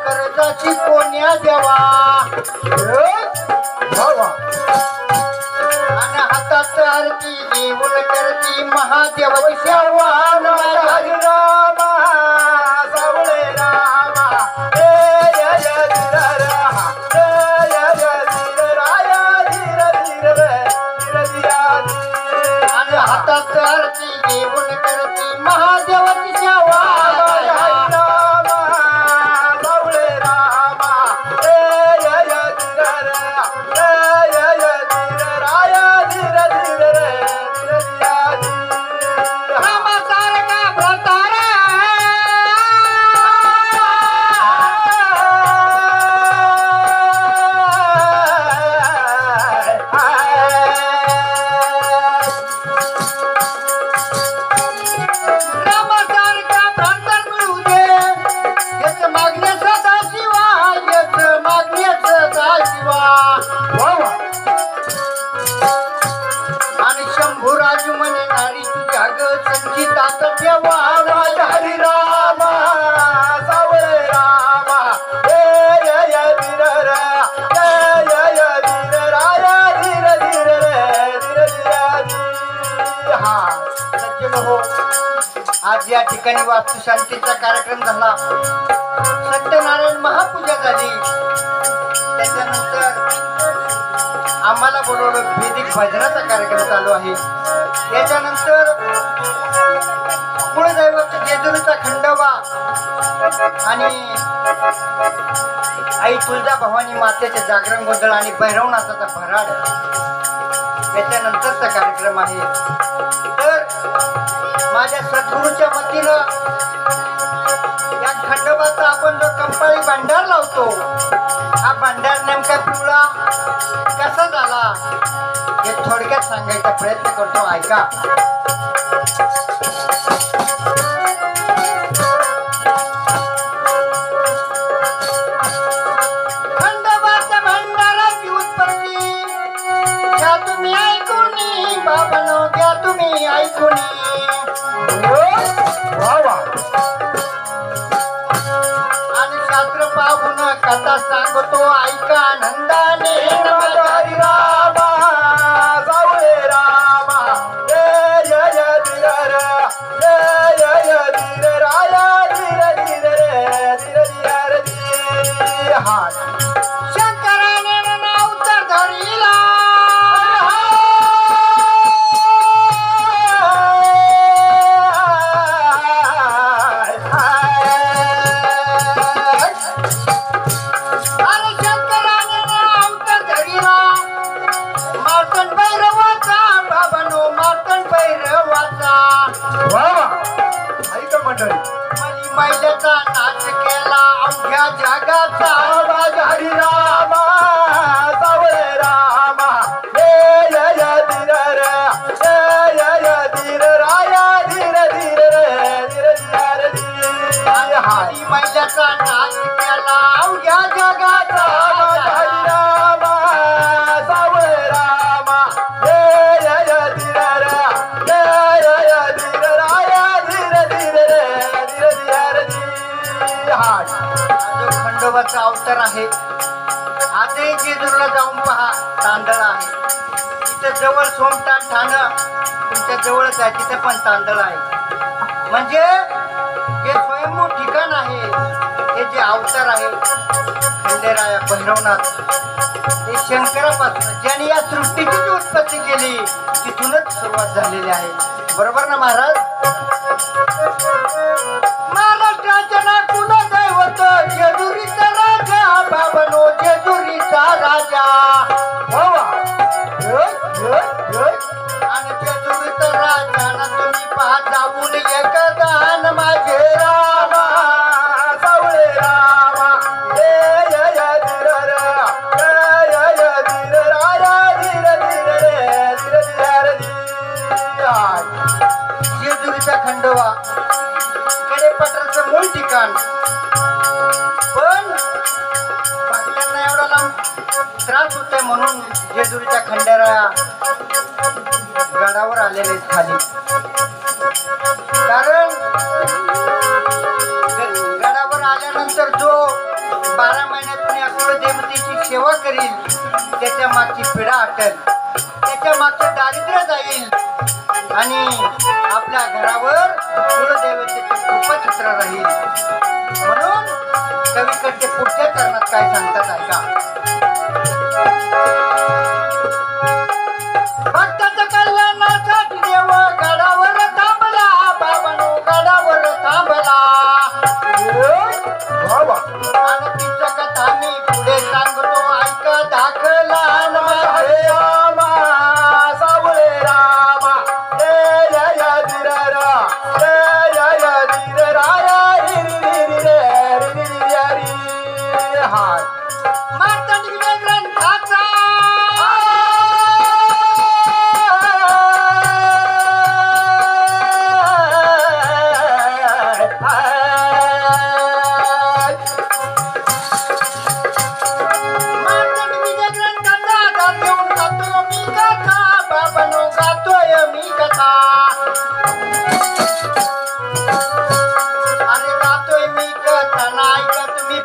कर्जाची कोण्या देवा आणि हातात आरती देऊन करती महादेवाची सेवा रामा सावळे रामा आणि हातात आरती देऊन करती महादेवाची सेवा आणि शंभूराज म्हणे नारी तुझ्या ग संचितात ठेवा हरी रामा सावळे रामा सज्जन हो, आज या ठिकाणी वास्तुशांतीचा कार्यक्रम झाला. सत्यनारायण महापूजा झाली. त्याच्यानंतर आम्हाला बोलवलं वेदिक भजनाचा कार्यक्रम चालू आहे. त्याच्यानंतर कुळदैवत जेजुरीचा खंडोबा आणि आई तुळजा भवानी मातेचे जागरण गोंधळ आणि भैरवनाथाचा भराड त्याच्यानंतरचा कार्यक्रम आहे. तर माझ्या सद्गुरूच्या वतीनं या खंडोबाचा आपण जो कंपाळी भांडार लावतो, हा भांडार नेमका पिवळा कसा झाला हे थोडक्यात सांगायचा प्रयत्न करतो. ऐका. खंडोबाच्या भांडाराची उत्पत्ती घ्या तुम्ही ऐकूनी, बाबांनो घ्या तुम्ही ऐकूनी. आणि शास्त्र पाहून कथा सांगतो ऐका आनंदाने. हरी रामा सावळे रामा शंकराने नाव तर धरिला, अरे शंकराने नाव तर धरिला मार्तंड भैरवाचा, बाबांनो मार्तंड भैरवाचा. ऐका मंडळी, मली मैल्याचा नाच केला अवघ्या जगाचा. हरी रामा सावळे रामा मली मैल्याचा नाच केला अवघ्या जगाचा. हरी रामा सावळे रामा हा जो खंडोबाचा अवतार आहे. आजही जेजुरीला जाऊन पहा, तांदळ आहे तिथे जवळ सोमठाण ठाणं तुमच्या जवळच आहे, तिथे पण तांदळ आहे. म्हणजे जे स्वयंभू ठिकाण आहे, हे जे अवतार आहे खंडेराया भैरवनाथ, हे शंकरापासून ज्यांनी या सृष्टीची उत्पत्ती केली तिथूनच सुरुवात झालेली आहे. बरोबर ना महाराज? महाराष्ट्राच्या ना कुला दैवत जेजुरीचा राजा, बाबांनो जेजुरीचा राजा. आणि जेजुरीचा राजा ना तुम्ही पहा जाऊन एकदा माझे रामा सावळे रामा जेजुरीचा खंडोबा कडेपठाराचं मूळ ठिकाण. पण बाकीच्यांना एवढा लांब त्रास होतोय म्हणून जेजुरीच्या खंडेराया गडावर आलेले आहेत खाली. कारण गडावर आल्यानंतर जो 12 महिन्यातून या कुलदेवतेची सेवा करील त्याच्या मागची पिढा हटेल, त्याच्या मागचं दारिद्र्य जाईल आणि आपल्या घरावर कुलदेवतेचे कृपाचित्र राहील. म्हणून कवीकडचे पुढच्या चरणात काय सांगतात ऐका. भक्ताचं कल्याणासाठी देव गडावर थांबला, बाबानो गडावर थांबला. आणि तिच्या कथा मी पुढे सांगतो ऐका दाखला. हरे रामा सावळे रामा जय जय धीररा जय जय धीरराया रि रि रि रि रे रि रि रि रि हाय मार्तंड ग्रंथाचा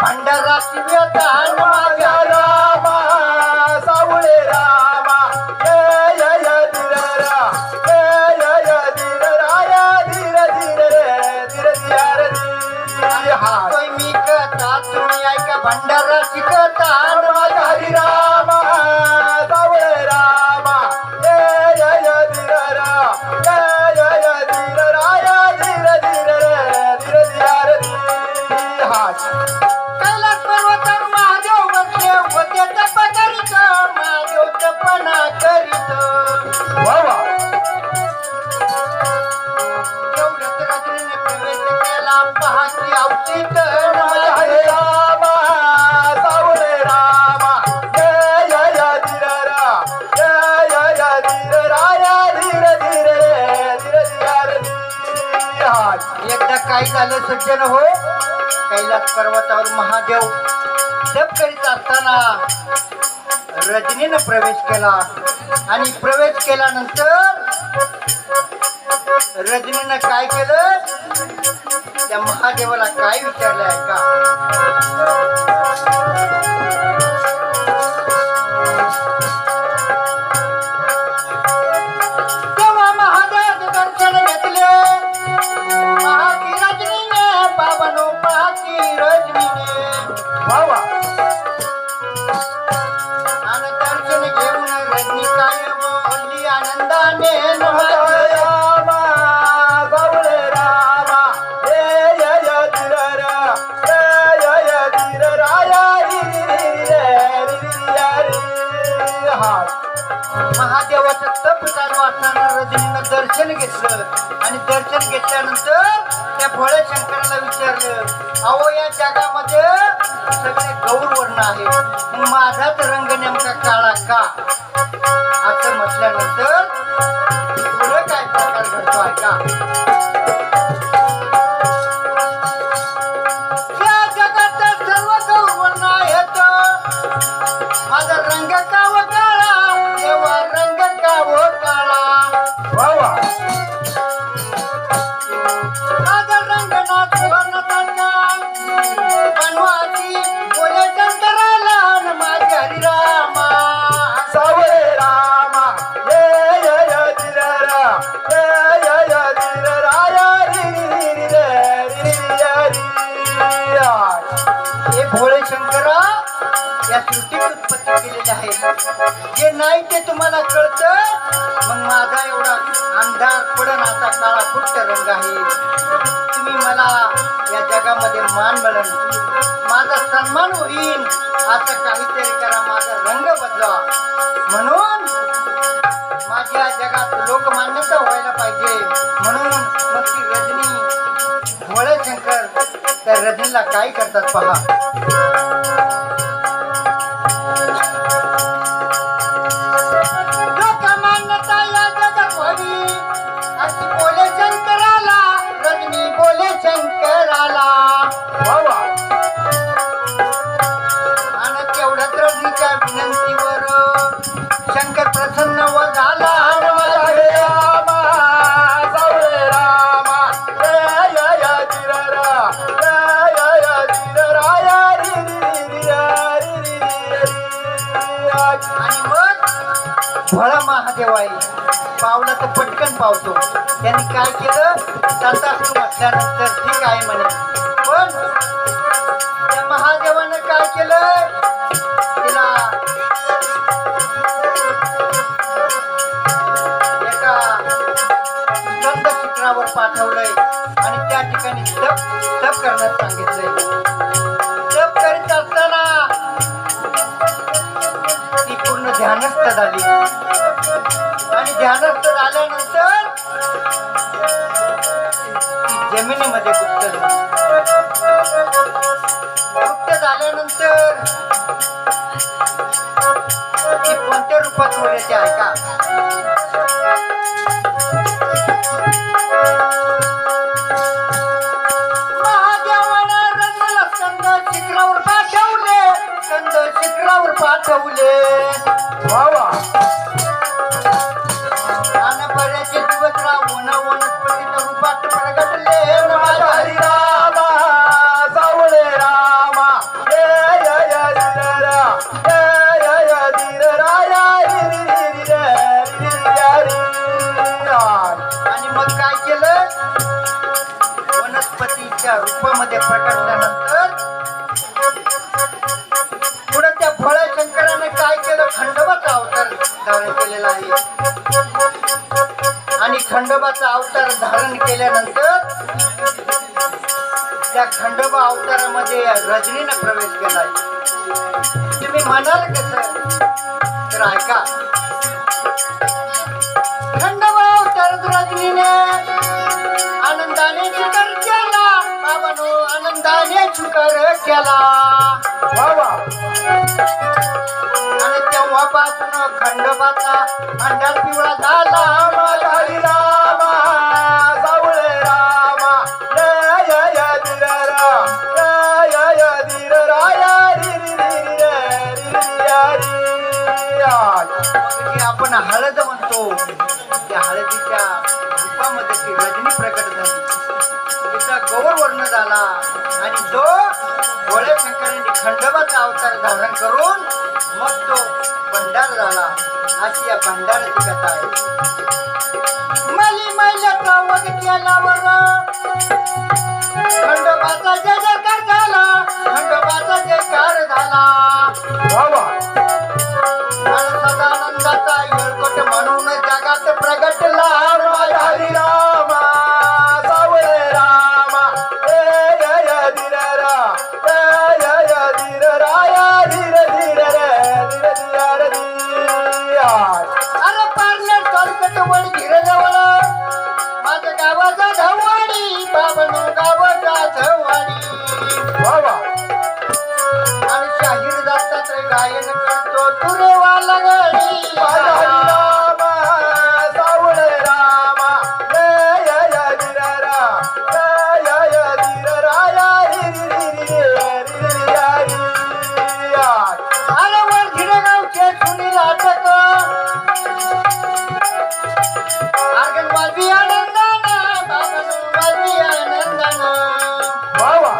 भंडाराची व्यतान माझ्या रामा सावळे रामा जय जय धीररा जय जय धीरराया धीर धीर रे धीर धीर रे हाय तोय मी कथा तुम्ही ऐका भंडाराची कथा माझा हरी रामा सावळे रामा जय जय धीररा जय जय धीरराया धीर धीर रे धीर धीर रे हाय कैलास पर्वतावर महादेव बसले होते तप करीत, महादेव तपना करीत. वावा एवढ्यात रजनीने प्रवेश केला पहाची अवचित. माझा हरे रामा सावळे रामा जय जय धीररा जय जय धीरराया धीर धीर रे धीर धीर रे हाय एकदा काय झालं सज्जन हो, कैलास पर्वतावर महादेव जप करीत असताना रजनीनं प्रवेश केला आणि प्रवेश केल्यानंतर रजनीनं काय केलं, त्या महादेवाला काय विचारलं ऐका. तेव्हा महादेव दर्शन घेतले महाकी रजनीने, बाबानो महाकी रजनीने. वावा आणि दर्शन घेऊन रजनी काय बोलली आनंदाने माझा हरे रामा सावळे रामा जय जय धीररा जय जय धीरराया रि रि रि रे रि रि रि हाय महादेवाचं तप चालू असताना रजनीनं दर्शन घेतलं आणि दर्शन घेतल्यानंतर त्या भोळ्या शंकराला विचारलं, अहो या जगामध्ये सगळे गौर वर्ण आहे, मग माझाच रंग नेमका काळा का? असं म्हटल्यानंतर पुढे काय प्रकार घडतो ऐका. या जगात सर्व गौर वर्ण आहेत, माझा रंग का व काळा, देवा रंग का व काळा. वावा माझा रंग ना सुवर्ण रंगा बनवासी बोले शंकराला न माझ्या हरिरामा. सावळे रामा जय जय धीररा जय जय धीरराया रि रि रि रे रि रि रि हाय हे भोळे शंकरा या सृष्टीची उत्पत्ती केलेली आहे, जे नाही ते तुम्हाला कळतं. मग माझा एवढा अंधार पडण असा काळा फुट्ट रंग आहे, तुम्ही मला या जगामध्ये मान मिळेल, माझा सन्मान होईल, असं काहीतरी करा, माझा रंग बदला. म्हणून माझ्या जगात लोकमान्यता व्हायला पाहिजे. म्हणून मग ती रजनी भोळे शंकर त्या रजनीला काय करतात पहा. लोकमान्यता या जगात व्हावी अशी बोले शंकराला, रजनी बोले शंकराला. वावा आणि तेवढ्याच रजनीच्या विनंतीवर शंकर प्रसन्न व झाला. माझा हरे रामा सावळे रामा जय जय धीररा जय जय धीरराया रि रि भळा महादेव आहे, पावला तर पटकन पावतो. त्यांनी काय केलं, जाता तू म्हटल्यानंतर ठीक आहे म्हणे, पण त्या महादेवानं काय केलं, तिला एका स्कंद शिखरावर पाठवलंय आणि त्या ठिकाणी तप करण्यास सांगितलंय. तप करीत असताना ती पूर्ण ध्यानस्थ झाली आणि ध्यानस्थ झाल्यानंतर ती जमिनीमध्ये गुप्त झाली. गुप्त झाल्यानंतर ती कोणत्या रूपात वर येते ऐका. महादेवानं रंगला स्कंद शिखरावर पाठवले, स्कंद शिखरावर पाठवले. वावा बऱ्याचे दिवस राहून वनस्पतीच्या रूपात प्रगटले. हरी रामा सावळे रामा जय जय धीर रा जय जय धीर राया रि रि रि रि रि रि. आणि मग काय केलं, वनस्पतीच्या रूपामध्ये प्रकटल्यानंतर पुढे त्या भोळ्या शंकराने काय केलं, खंडोबाचा अवतार धारण केलेला आहे. आणि खंडोबाचा अवतार धारण केल्यानंतर त्या खंडोबा अवतारामध्ये रजनीनं प्रवेश केलाय. तुम्ही म्हणाल कसं, तर ऐका. खंडोबा अवतारात रजनीने आनंदाने स्वीकार केला, बाबांनो आनंदाने स्वीकार केला. वावा आणि तेव्हापासून खंडोबाचा अंडार पिवळा झाला. हरी रामा सावळे रामा जय जय धीर रा जय जय धीर राया रि रि रि रि रि रि. मग जे आपण हळद म्हणतो, त्या हळदीच्या रूपामध्ये ती रजनी प्रकट झाली, तिचा गौरवर्ण झाला आणि तो भोळे शंकरांनी खंडोबाचा अवतार धारण करून मग तो भंडार झाला. अशी या भंडाराची कथा आहे. मली मैल्याचा वध केल्यावर खंडोबाचा जय जयकार झाला, खंडोबाचा जयकार झाला. वावा आणि सदानंदाचा येळकोट म्हणून जगात प्रगटला. हरी रामा सावळे रामा जय जय धीर रा जय जय धीर राया धीर धीर रे धीर धीर धी. अरे पार्लर तोलकट वड गिरजवळ माझ्या गावाचा धवाडी, बाबनो गावाचा धवाडी. वावा आणि शाहीर दत्तात्रय गायन करतो तुरेवा लगडी. हरी रामा सावळे रामा जय जय धीर रा जय जय धीर राया रि रि रि रि रि रि. अरे वर गिरगावचे सुनील अटक आर्गन वाजवी आनंदानं, बाबनो वाजवी आनंदानं. वावा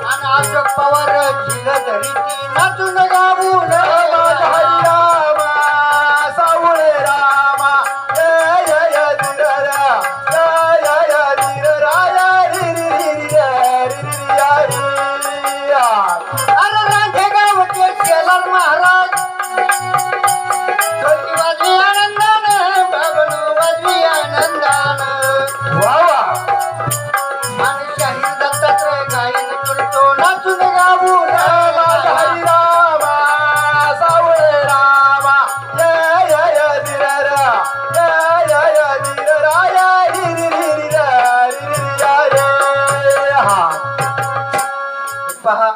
आणि अशोक पवार झिल धरीती नाचून गाऊन. हरी रामा सावळे रामा जय जय धीर रा जय जय धीर राया रि रि रि रि रि. अरे रांधे गावचे शेलार महाराज ढोलकी वाजवी आनंदानं, बाबनो वाजवी आनंदानं. वावा आणि शाहीर दत्तात्रय गायन करतो नाचून गाऊन. हरी रामा सावळे रामा जय जय धीर रा जय जय धीर राया रि रि रि रि रि रि. पहा